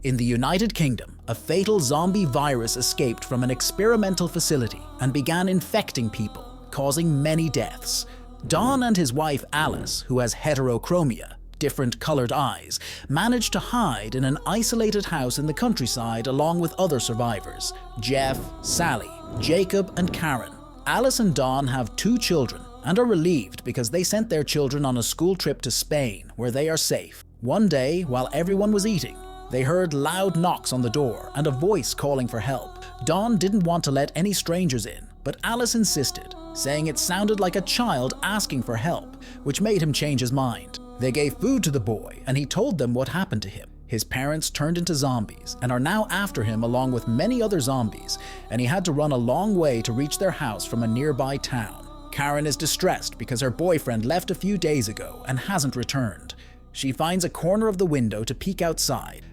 In the United Kingdom, a fatal zombie virus escaped from an experimental facility and began infecting people, causing many deaths. Don and his wife Alice, who has heterochromia, different colored eyes, managed to hide in an isolated house in the countryside along with other survivors, Jeff, Sally, Jacob, and Karen. Alice and Don have 2 children and are relieved because they sent their children on a school trip to Spain, where they are safe. One day, while everyone was eating, they heard loud knocks on the door and a voice calling for help. Don didn't want to let any strangers in, but Alice insisted, saying it sounded like a child asking for help, which made him change his mind. They gave food to the boy, and he told them what happened to him. His parents turned into zombies and are now after him along with many other zombies, and he had to run a long way to reach their house from a nearby town. Karen is distressed because her boyfriend left a few days ago and hasn't returned. She finds a corner of the window to peek outside.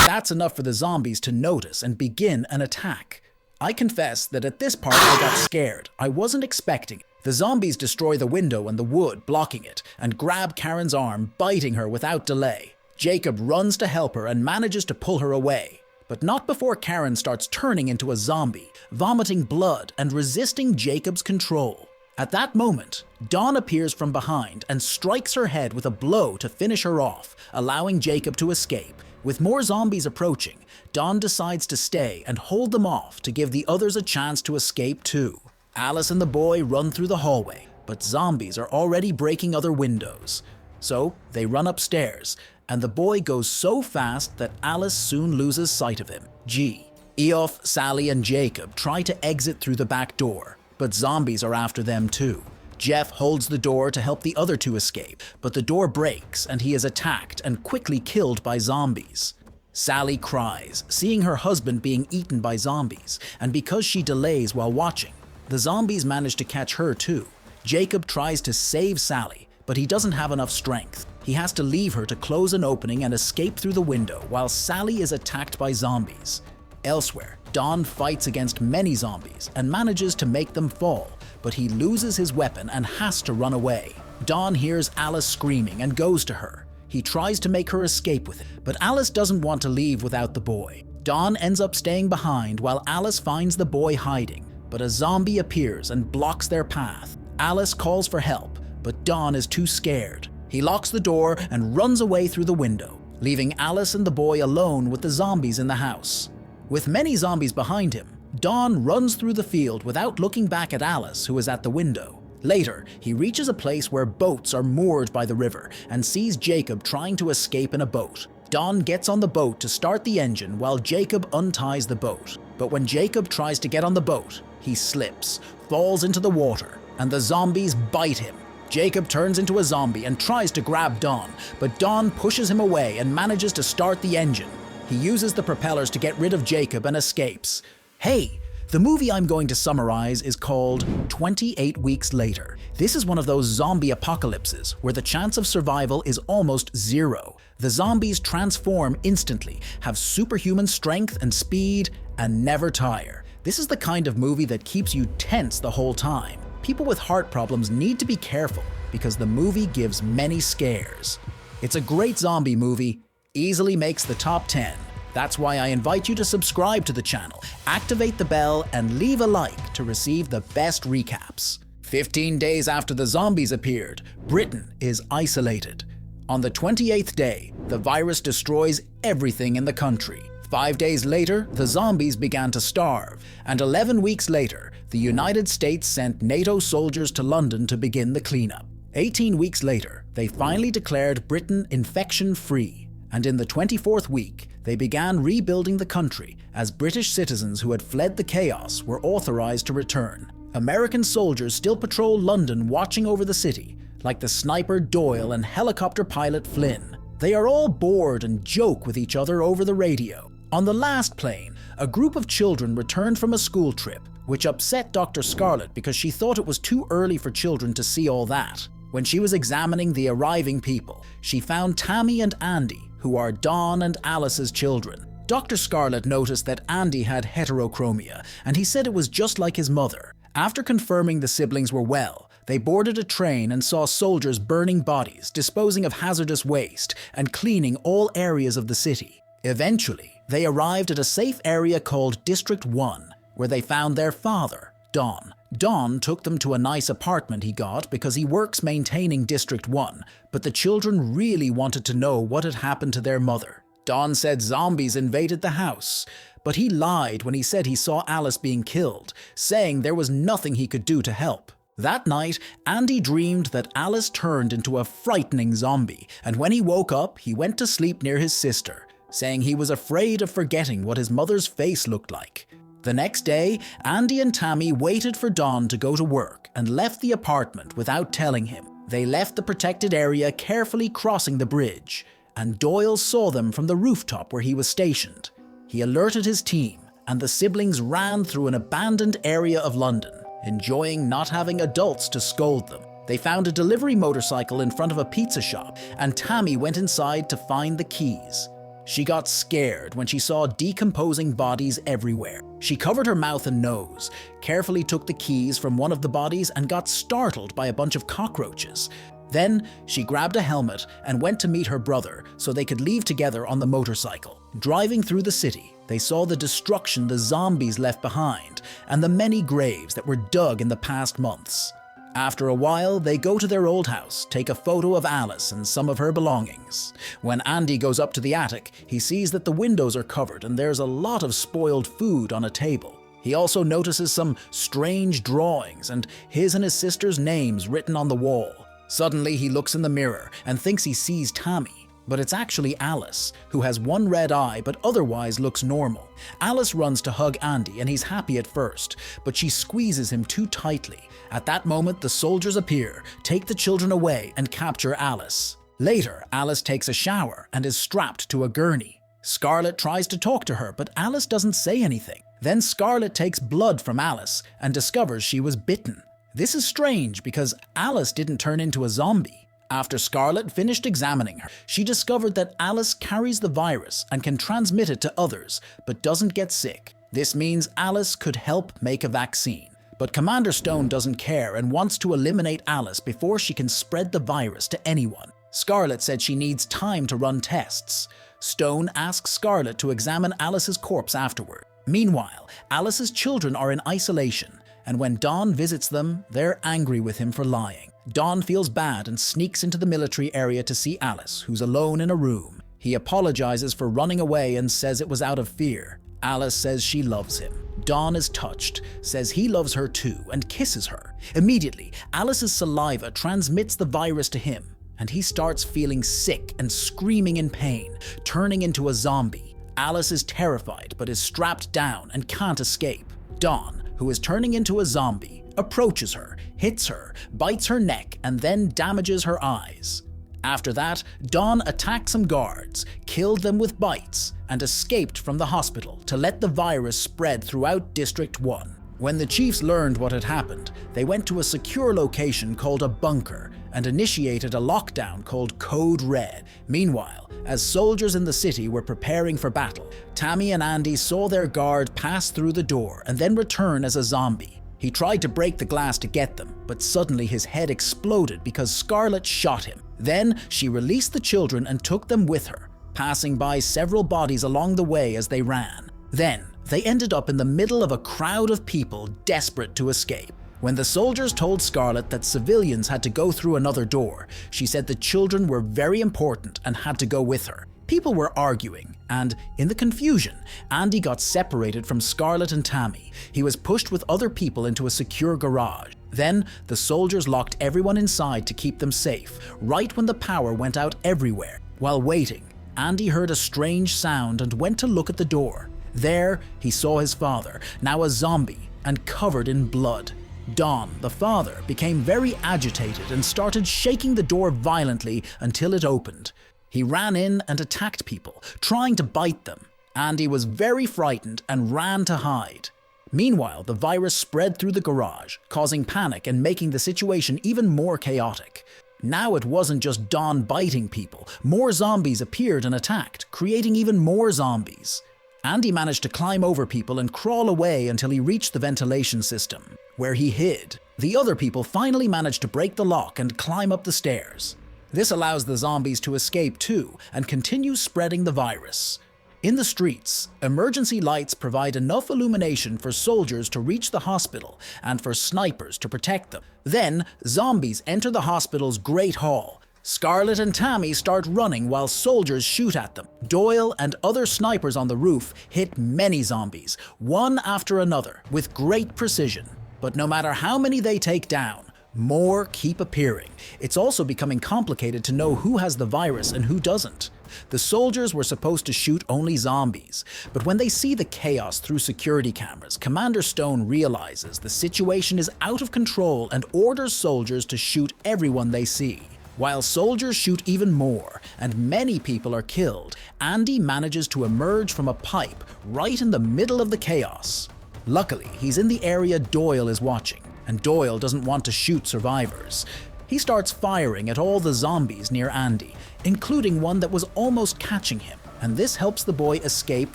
That's enough for the zombies to notice and begin an attack. I confess that at this part I got scared. I wasn't expecting it. The zombies destroy the window and the wood, blocking it, and grab Karen's arm, biting her without delay. Jacob runs to help her and manages to pull her away, but not before Karen starts turning into a zombie, vomiting blood and resisting Jacob's control. At that moment, Dawn appears from behind and strikes her head with a blow to finish her off, allowing Jacob to escape. With more zombies approaching, Dawn decides to stay and hold them off to give the others a chance to escape too. Alice and the boy run through the hallway, but zombies are already breaking other windows. So they run upstairs, and the boy goes so fast that Alice soon loses sight of him. Eof, Sally, and Jacob try to exit through the back door, but zombies are after them too. Jeff holds the door to help the other 2 escape, but the door breaks and he is attacked and quickly killed by zombies. Sally cries, seeing her husband being eaten by zombies, and because she delays while watching, the zombies manage to catch her too. Jacob tries to save Sally, but he doesn't have enough strength. He has to leave her to close an opening and escape through the window while Sally is attacked by zombies. Elsewhere, Don fights against many zombies and manages to make them fall, but he loses his weapon and has to run away. Don hears Alice screaming and goes to her. He tries to make her escape with it, but Alice doesn't want to leave without the boy. Don ends up staying behind while Alice finds the boy hiding, but a zombie appears and blocks their path. Alice calls for help, but Don is too scared. He locks the door and runs away through the window, leaving Alice and the boy alone with the zombies in the house. With many zombies behind him, Don runs through the field without looking back at Alice, who is at the window. Later, he reaches a place where boats are moored by the river and sees Jacob trying to escape in a boat. Don gets on the boat to start the engine while Jacob unties the boat. But when Jacob tries to get on the boat, he slips, falls into the water, and the zombies bite him. Jacob turns into a zombie and tries to grab Don, but Don pushes him away and manages to start the engine. He uses the propellers to get rid of Jacob and escapes. Hey, the movie I'm going to summarize is called 28 Weeks Later. This is one of those zombie apocalypses where the chance of survival is almost zero. The zombies transform instantly, have superhuman strength and speed, and never tire. This is the kind of movie that keeps you tense the whole time. People with heart problems need to be careful because the movie gives many scares. It's a great zombie movie, easily makes the top 10. That's why I invite you to subscribe to the channel, activate the bell, and leave a like to receive the best recaps. 15 days after the zombies appeared, Britain is isolated. On the 28th day, the virus destroys everything in the country. 5 days later, the zombies began to starve, and 11 weeks later, the United States sent NATO soldiers to London to begin the cleanup. 18 weeks later, they finally declared Britain infection-free, and in the 24th week, they began rebuilding the country as British citizens who had fled the chaos were authorized to return. American soldiers still patrol London, watching over the city, like the sniper Doyle and helicopter pilot Flynn. They are all bored and joke with each other over the radio. On the last plane, a group of children returned from a school trip, which upset Dr. Scarlet because she thought it was too early for children to see all that. When she was examining the arriving people, she found Tammy and Andy, who are Dawn and Alice's children. Dr. Scarlet noticed that Andy had heterochromia, and he said it was just like his mother. After confirming the siblings were well, They boarded a train and saw soldiers burning bodies, disposing of hazardous waste, and cleaning all areas of the city. Eventually, they arrived at a safe area called District 1, where they found their father, Don. Don took them to a nice apartment he got because he works maintaining District 1, but the children really wanted to know what had happened to their mother. Don said zombies invaded the house, but he lied when he said he saw Alice being killed, saying there was nothing he could do to help. That night, Andy dreamed that Alice turned into a frightening zombie, and when he woke up, he went to sleep near his sister, saying he was afraid of forgetting what his mother's face looked like. The next day, Andy and Tammy waited for Don to go to work and left the apartment without telling him. They left the protected area, carefully crossing the bridge, and Doyle saw them from the rooftop where he was stationed. He alerted his team, and the siblings ran through an abandoned area of London, enjoying not having adults to scold them. They found a delivery motorcycle in front of a pizza shop, and Tammy went inside to find the keys. She got scared when she saw decomposing bodies everywhere. She covered her mouth and nose, carefully took the keys from one of the bodies, and got startled by a bunch of cockroaches. Then she grabbed a helmet and went to meet her brother so they could leave together on the motorcycle. Driving through the city, they saw the destruction the zombies left behind and the many graves that were dug in the past months. After a while, they go to their old house, take a photo of Alice and some of her belongings. When Andy goes up to the attic, he sees that the windows are covered and there's a lot of spoiled food on a table. He also notices some strange drawings and his sister's names written on the wall. Suddenly, he looks in the mirror and thinks he sees Tammy, but it's actually Alice, who has one red eye but otherwise looks normal. Alice runs to hug Andy and he's happy at first, but she squeezes him too tightly. At that moment, the soldiers appear, take the children away, and capture Alice. Later, Alice takes a shower and is strapped to a gurney. Scarlett tries to talk to her, but Alice doesn't say anything. Then Scarlett takes blood from Alice and discovers she was bitten. This is strange because Alice didn't turn into a zombie. After Scarlett finished examining her, she discovered that Alice carries the virus and can transmit it to others, but doesn't get sick. This means Alice could help make a vaccine. But Commander Stone doesn't care and wants to eliminate Alice before she can spread the virus to anyone. Scarlett said she needs time to run tests. Stone asks Scarlett to examine Alice's corpse afterward. Meanwhile, Alice's children are in isolation, and when Don visits them, they're angry with him for lying. Don feels bad and sneaks into the military area to see Alice, who's alone in a room. He apologizes for running away and says it was out of fear. Alice says she loves him. Don is touched, says he loves her too, and kisses her. Immediately, Alice's saliva transmits the virus to him, and he starts feeling sick and screaming in pain, turning into a zombie. Alice is terrified but is strapped down and can't escape. Don, who is turning into a zombie, approaches her, hits her, bites her neck, and then damages her eyes. After that, Don attacked some guards, killed them with bites, and escaped from the hospital to let the virus spread throughout District 1. When the chiefs learned what had happened, they went to a secure location called a bunker and initiated a lockdown called Code Red. Meanwhile, as soldiers in the city were preparing for battle, Tammy and Andy saw their guard pass through the door and then return as a zombie. He tried to break the glass to get them, but suddenly his head exploded because Scarlett shot him. Then she released the children and took them with her, passing by several bodies along the way as they ran. Then they ended up in the middle of a crowd of people desperate to escape. When the soldiers told Scarlett that civilians had to go through another door, she said the children were very important and had to go with her. People were arguing, and in the confusion, Andy got separated from Scarlett and Tammy. He was pushed with other people into a secure garage. Then, the soldiers locked everyone inside to keep them safe, right when the power went out everywhere. While waiting, Andy heard a strange sound and went to look at the door. There, he saw his father, now a zombie and covered in blood. Don, the father, became very agitated and started shaking the door violently until it opened. He ran in and attacked people, trying to bite them. Andy was very frightened and ran to hide. Meanwhile, the virus spread through the garage, causing panic and making the situation even more chaotic. Now it wasn't just Don biting people. More zombies appeared and attacked, creating even more zombies. Andy managed to climb over people and crawl away until he reached the ventilation system, where he hid. The other people finally managed to break the lock and climb up the stairs. This allows the zombies to escape too and continue spreading the virus. In the streets, emergency lights provide enough illumination for soldiers to reach the hospital and for snipers to protect them. Then, zombies enter the hospital's Great Hall. Scarlett and Tammy start running while soldiers shoot at them. Doyle and other snipers on the roof hit many zombies, one after another, with great precision. But no matter how many they take down, more keep appearing. It's also becoming complicated to know who has the virus and who doesn't. The soldiers were supposed to shoot only zombies, but when they see the chaos through security cameras, Commander Stone realizes the situation is out of control and orders soldiers to shoot everyone they see. While soldiers shoot even more, and many people are killed, Andy manages to emerge from a pipe right in the middle of the chaos. Luckily, he's in the area Doyle is watching, and Doyle doesn't want to shoot survivors. He starts firing at all the zombies near Andy, including one that was almost catching him, and this helps the boy escape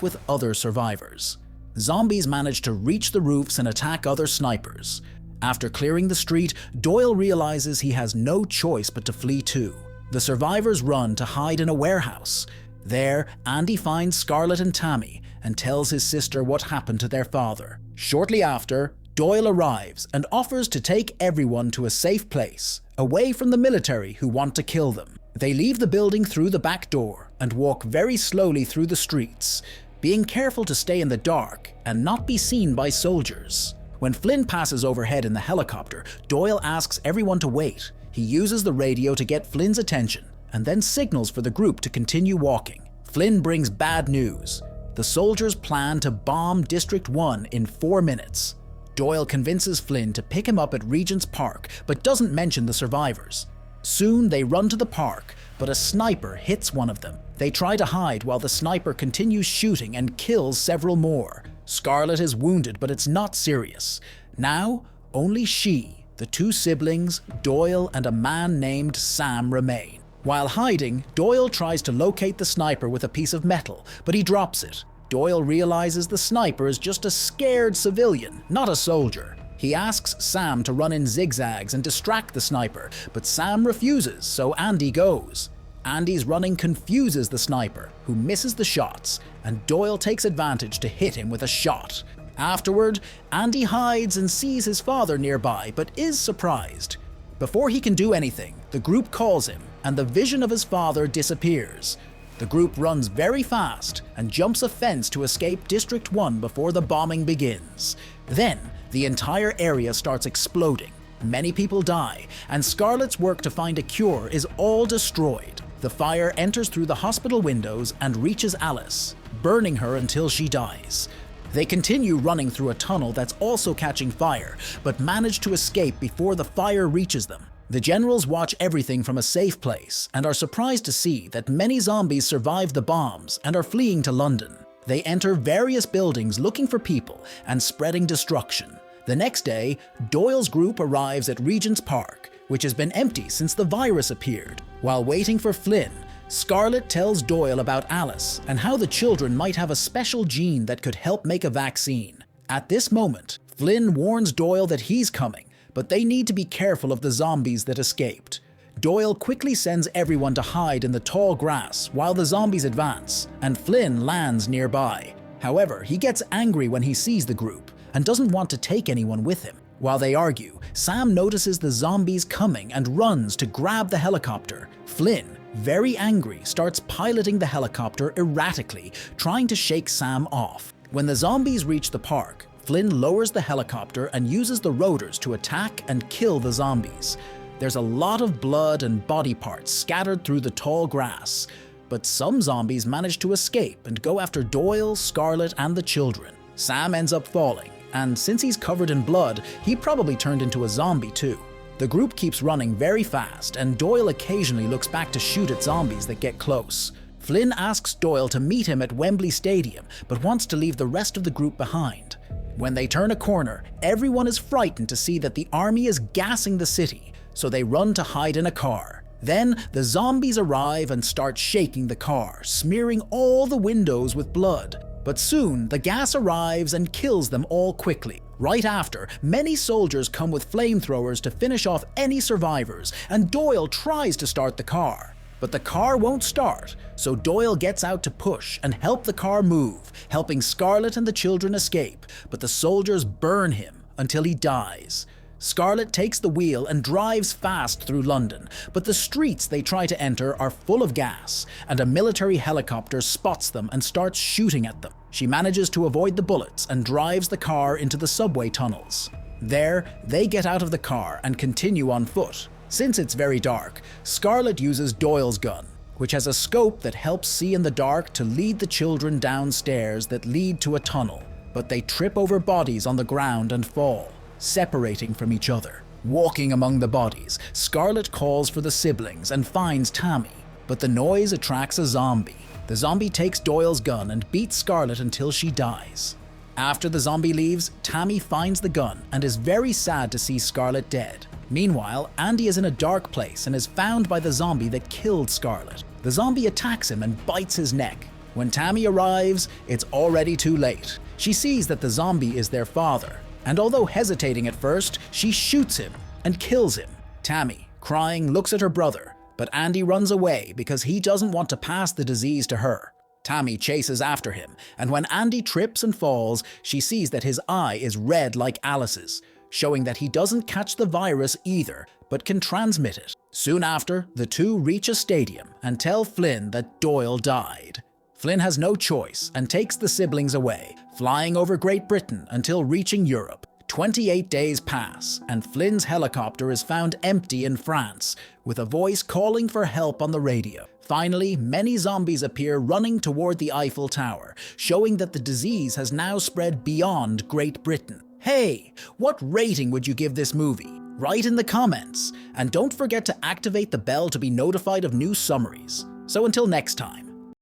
with other survivors. Zombies manage to reach the roofs and attack other snipers. After clearing the street, Doyle realizes he has no choice but to flee too. The survivors run to hide in a warehouse. There, Andy finds Scarlett and Tammy and tells his sister what happened to their father. Shortly after, Doyle arrives and offers to take everyone to a safe place, away from the military who want to kill them. They leave the building through the back door and walk very slowly through the streets, being careful to stay in the dark and not be seen by soldiers. When Flynn passes overhead in the helicopter, Doyle asks everyone to wait. He uses the radio to get Flynn's attention and then signals for the group to continue walking. Flynn brings bad news. The soldiers plan to bomb District 1 in 4 minutes. Doyle convinces Flynn to pick him up at Regent's Park, but doesn't mention the survivors. Soon they run to the park, but a sniper hits one of them. They try to hide while the sniper continues shooting and kills several more. Scarlett is wounded, but it's not serious. Now, only she, the 2 siblings, Doyle, and a man named Sam remain. While hiding, Doyle tries to locate the sniper with a piece of metal, but he drops it. Doyle realizes the sniper is just a scared civilian, not a soldier. He asks Sam to run in zigzags and distract the sniper, but Sam refuses, so Andy goes. Andy's running confuses the sniper, who misses the shots, and Doyle takes advantage to hit him with a shot. Afterward, Andy hides and sees his father nearby, but is surprised. Before he can do anything, the group calls him, and the vision of his father disappears. The group runs very fast and jumps a fence to escape District 1 before the bombing begins. Then, the entire area starts exploding. Many people die, and Scarlett's work to find a cure is all destroyed. The fire enters through the hospital windows and reaches Alice, burning her until she dies. They continue running through a tunnel that's also catching fire, but manage to escape before the fire reaches them. The generals watch everything from a safe place and are surprised to see that many zombies survived the bombs and are fleeing to London. They enter various buildings looking for people and spreading destruction. The next day, Doyle's group arrives at Regent's Park, which has been empty since the virus appeared. While waiting for Flynn, Scarlett tells Doyle about Alice and how the children might have a special gene that could help make a vaccine. At this moment, Flynn warns Doyle that he's coming, but they need to be careful of the zombies that escaped. Doyle quickly sends everyone to hide in the tall grass while the zombies advance, and Flynn lands nearby. However, he gets angry when he sees the group and doesn't want to take anyone with him. While they argue, Sam notices the zombies coming and runs to grab the helicopter. Flynn, very angry, starts piloting the helicopter erratically, trying to shake Sam off. When the zombies reach the park, Flynn lowers the helicopter and uses the rotors to attack and kill the zombies. There's a lot of blood and body parts scattered through the tall grass, but some zombies manage to escape and go after Doyle, Scarlett, and the children. Sam ends up falling, and since he's covered in blood, he probably turned into a zombie too. The group keeps running very fast, and Doyle occasionally looks back to shoot at zombies that get close. Flynn asks Doyle to meet him at Wembley Stadium, but wants to leave the rest of the group behind. When they turn a corner, everyone is frightened to see that the army is gassing the city, so they run to hide in a car. Then, the zombies arrive and start shaking the car, smearing all the windows with blood. But soon, the gas arrives and kills them all quickly. Right after, many soldiers come with flamethrowers to finish off any survivors, and Doyle tries to start the car. But the car won't start, so Doyle gets out to push and help the car move, helping Scarlett and the children escape, but the soldiers burn him until he dies. Scarlett takes the wheel and drives fast through London, but the streets they try to enter are full of gas, and a military helicopter spots them and starts shooting at them. She manages to avoid the bullets and drives the car into the subway tunnels. There, they get out of the car and continue on foot. Since it's very dark, Scarlett uses Doyle's gun, which has a scope that helps see in the dark to lead the children down stairs that lead to a tunnel, but they trip over bodies on the ground and fall, separating from each other. Walking among the bodies, Scarlett calls for the siblings and finds Tammy, but the noise attracts a zombie. The zombie takes Doyle's gun and beats Scarlett until she dies. After the zombie leaves, Tammy finds the gun and is very sad to see Scarlett dead. Meanwhile, Andy is in a dark place and is found by the zombie that killed Scarlett. The zombie attacks him and bites his neck. When Tammy arrives, it's already too late. She sees that the zombie is their father, and although hesitating at first, she shoots him and kills him. Tammy, crying, looks at her brother, but Andy runs away because he doesn't want to pass the disease to her. Tammy chases after him, and when Andy trips and falls, she sees that his eye is red like Alice's, showing that he doesn't catch the virus either, but can transmit it. Soon after, the two reach a stadium and tell Flynn that Doyle died. Flynn has no choice and takes the siblings away, flying over Great Britain until reaching Europe. 28 days pass, and Flynn's helicopter is found empty in France, with a voice calling for help on the radio. Finally, many zombies appear running toward the Eiffel Tower, showing that the disease has now spread beyond Great Britain. Hey, what rating would you give this movie? Write in the comments, and don't forget to activate the bell to be notified of new summaries. So until next time.